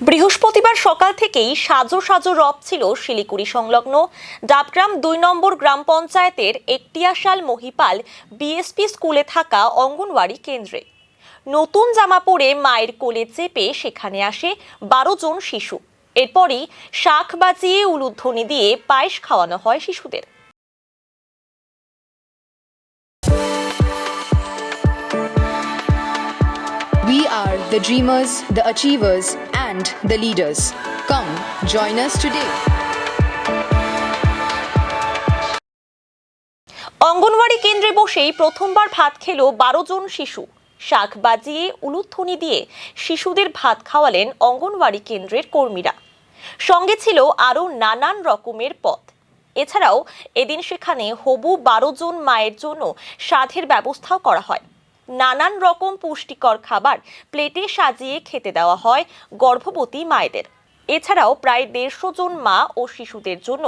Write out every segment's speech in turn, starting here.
বৃহস্পতিবার সকাল থেকেই সাজো সাজো রব ছিল শিলিগুড়ি সংলগ্ন ডাবগ্রাম ২ নম্বর গ্রাম পঞ্চায়েতের একটিয়াশাল মহিপাল বিএসপি স্কুলে থাকা অঙ্গনওয়াড়ি কেন্দ্রে। নতুন জামা পরে মায়ের কোলে চেপে সেখানে আসে ১২ জন শিশু। এরপরই শাঁখ বাজিয়ে উলুধ্বনি দিয়ে পায়েস খাওয়ানো হয় শিশুদের। We are the dreamers, the achievers, and the leaders. Come, join us today. Anganwadi কেন্দ্রে বসেই প্রথমবার ভাত খেলো ১২ জন শিশু। শাঁখ বাজিয়ে উলুধ্বনি দিয়ে শিশুদের ভাত খাওয়ালেন অঙ্গনওয়াড়ি কেন্দ্রের কর্মীরা। সঙ্গে ছিল আরও নানান রকমের পদ। এছাড়াও এদিন সেখানে হবু ১২ জন মায়ের জন্য সাধের ব্যবস্থাও করা হয়। নানান রকম পুষ্টিকর খাবার প্লেটে সাজিয়ে খেতে দেওয়া হয় গর্ভবতী মায়েদের। এছাড়াও প্রায় ১৫০ জন মা ও শিশুদের জন্য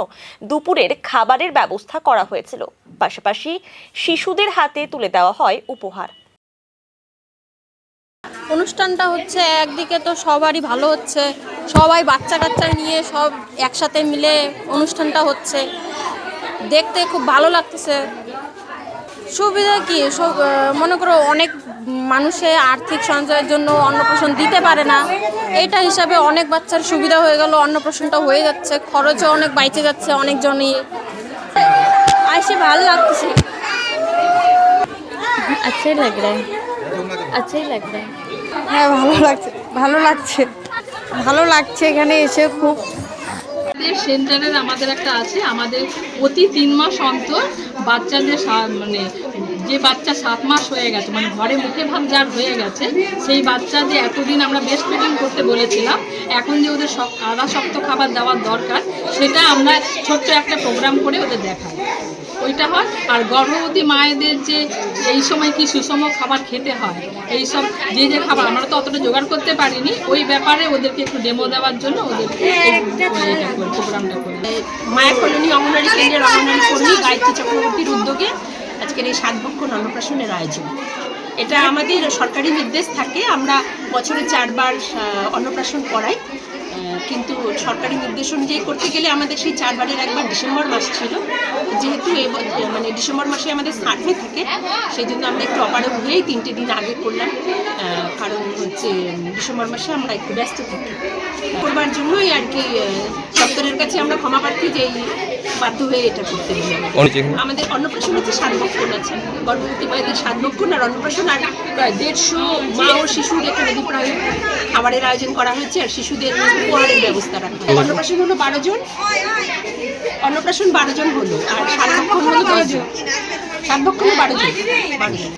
দুপুরের খাবারের ব্যবস্থা করা হয়েছিল। পাশাপাশি শিশুদের হাতে তুলে দেওয়া হয় উপহার। অনুষ্ঠানটা হচ্ছে একদিকে তো সবারই ভালো হচ্ছে, সবাই বাচ্চা কাচ্চা নিয়ে সব একসাথে মিলে অনুষ্ঠানটা হচ্ছে, দেখতে খুব ভালো লাগতেছে। সুবিধা কি, সব মনে করো অনেক মানুষে আর্থিক সঞ্চয়ের জন্য অন্নপ্রাশন দিতে পারে না, এইটা হিসাবে অনেক বাচ্চার সুবিধা হয়ে গেল, অন্নপ্রাশনটা হয়ে যাচ্ছে, খরচও অনেক বাইচে যাচ্ছে অনেকজনই। আসে ভালো লাগতেছে। अच्छे लग रहा है, अच्छे लग रहा है। হ্যাঁ ভালো লাগছে এখানে এসে খুব। সেন্টারের আমাদের একটা আছে, আমাদের প্রতি ৩ মাস অন্তর বাচ্চাদের মানে যে বাচ্চা ৭ মাস হয়ে গেছে, মানে ঘরে মুখে ভাত যার হয়ে গেছে, সেই বাচ্চা যে এতদিন আমরা ব্রেস্ট ফিডিং করতে বলেছিলাম, এখন যে ওদের আধা শক্ত খাবার দেওয়ার দরকার, সেটা আমরা ছোট্ট একটা প্রোগ্রাম করে ওদের দেখাই, ওইটা হয়। আর গর্ভবতী মায়েদের যে এই সময় কি সুষম খাবার খেতে হয়, এই সব যে খাবার আমরা তো অতটা জোগাড় করতে পারিনি, ওই ব্যাপারে ওদেরকে একটু ডেমো দেওয়ার জন্য ওদেরকে প্রোগ্রামটা করি। মায়া কলোনি অঙ্গনওয়াড়ি কেন্দ্রের অঙ্গনওয়াড়ি কর্মী গায়ত্রী চক্রবর্তীর উদ্যোগে আজকের এই ৭ ভক্ষণ অন্নপ্রাশনের আয়োজন। এটা আমাদের সরকারি নির্দেশ থাকে, আমরা বছরে ৪ বার অন্নপ্রাশন করাই, কিন্তু সরকারি নির্দেশ অনুযায়ী করতে গেলে আমাদের সেই ৪ বারের একবার ডিসেম্বর মাস ছিল। যেহেতু মানে ডিসেম্বর মাসে আমাদের সার্ভে থাকে, সেই জন্য আমরা একটু অপারগ হয়েই ৩টে দিন আগে করলাম, কারণ হচ্ছে ডিসেম্বর মাসে আমরা একটু ব্যস্ত থাকি। করবার জন্যই আর কি দপ্তরের কাছে আমরা ক্ষমা প্রার্থী যে বাধ্য হয়ে এটা করতে হবে। আমাদের অন্নপ্রাশন হচ্ছে ৭ ভক্ষণ আছে, গর্ভবতী মায়েদের ৭ ভক্ষণ আর অন্নপ্রাশন, আর প্রায় ১৫০ মা ও শিশুর এখানে প্রায় খাবারের আয়োজন করা হয়েছে, আর শিশুদের উপহারের ব্যবস্থা রাখা হয়। অন্নপ্রাশন হলো ১২ জন, অন্নপ্রাশন ১২ জন হলো, আর ৭ ভক্ষণ হলো ১০ জন, ৭ ভক্ষণ ১২ জন।